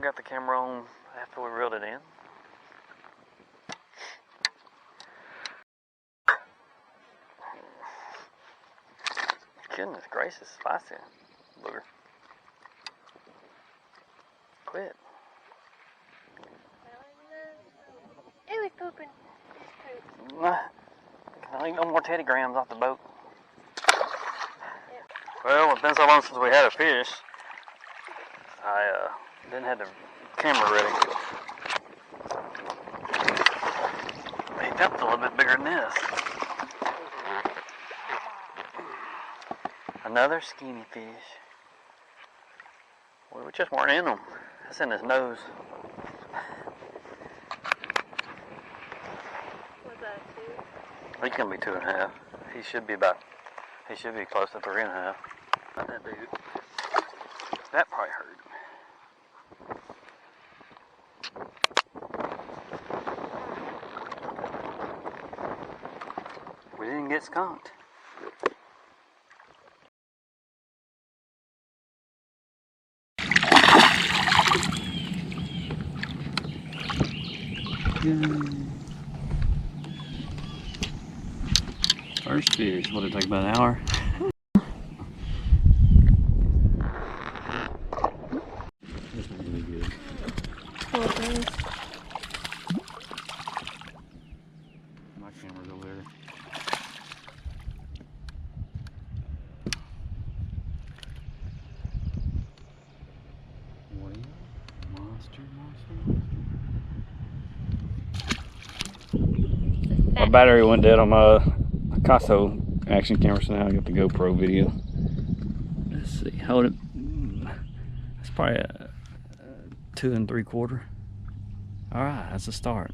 Got the camera on after we reeled it in. Goodness gracious, spicy booger. Quit. It was pooping. I need no more Teddy Grahams off the boat. Well, it's been so long since we had a fish. I didn't have the camera ready. He jumped a little bit bigger than this. Another skinny fish. Well, we just weren't in them. It's in his nose. Was that 2? He's gonna be 2.5. He should be close to 3.5. Not that dude. That probably hurt. We didn't get skunked. First fish, what did it take, about an hour? This one's really good. Okay. My camera's over there. Well, monster. My battery went dead on my Picasso action camera, so now I got the GoPro video. Let's see, hold it. That's probably a 2 3/4. All right, that's a start.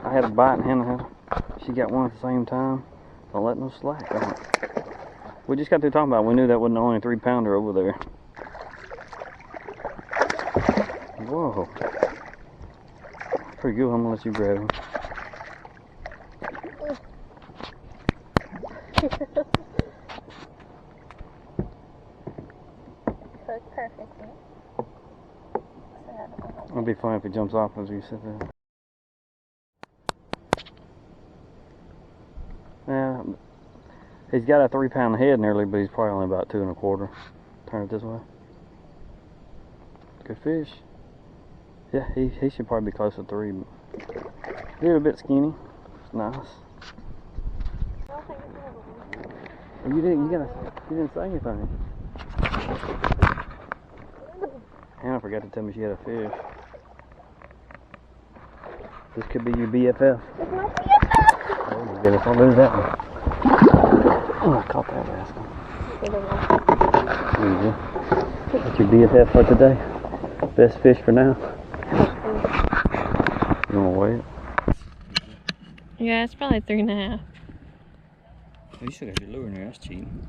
I had a bite and Hannah she got one at the same time. Don't let no slack on it. We just got through talking about it. We knew that wasn't only a 3-pounder over there. Whoa. Pretty good. I'm gonna let you grab him. Cooked perfectly. It'll be fun if it jumps off as you sit there. Yeah, he's got a 3-pound head nearly, but he's probably only about 2 1/4. Turn it this way. Good fish. Yeah, he should probably be close to 3. But he's a bit skinny. It's nice. You didn't say anything. Hannah forgot to tell me she had a fish. This could be your BFF. It's my BFF! Oh my goodness, don't lose that one. Oh, I caught that rascal. There you go. That's your BFF for today. Best fish for now. You wanna weigh it? Yeah, it's probably 3.5. You should have your lure in there, that's cheating.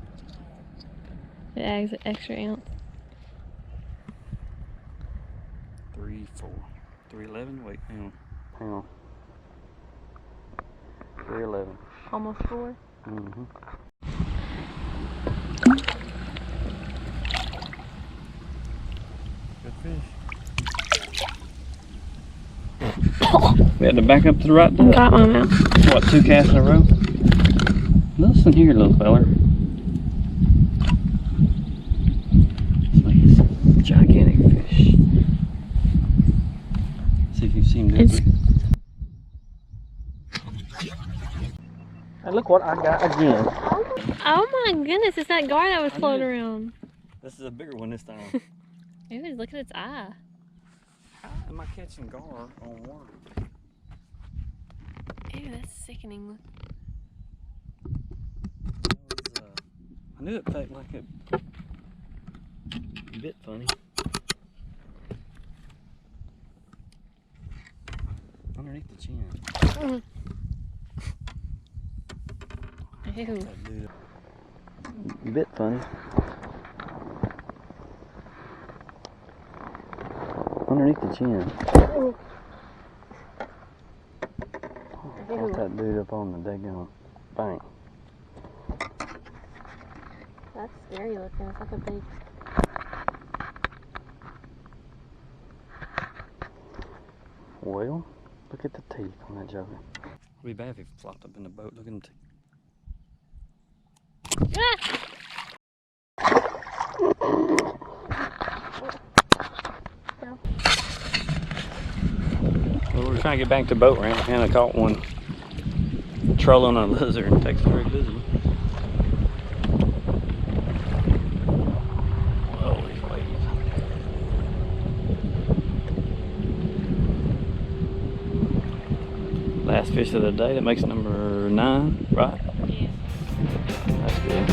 It adds an extra ounce. 3, 4, 311. Wait, hang on. 311. Almost 4. Mm-hmm. Good fish. We had to back up to the right duck. Got my mouth. What, 2 casts in a row? Listen here, little feller. It's like a gigantic fish. See if you've seen this. Hey, look what I got again. Oh my goodness, it's that gar that was floating around. This is a bigger one this time. Ew, look at its eye. How am I catching gar on worm? Ew, that's sickening. I knew it felt like it bit funny. I Underneath the chin. Ew. A bit funny. Underneath the chin. Got that dude up on the daggone bank. That's scary looking. It's like a big. Well, look at the teeth on that joker. It'd be bad if he flopped up in the boat. Look at them teeth. Well, we're trying to get back to the boat ramp. Hannah caught one trolling on a lizard in Texas very busy. Whoa, these waves. Last fish of the day. That makes number 9, right? Yeah. That's good.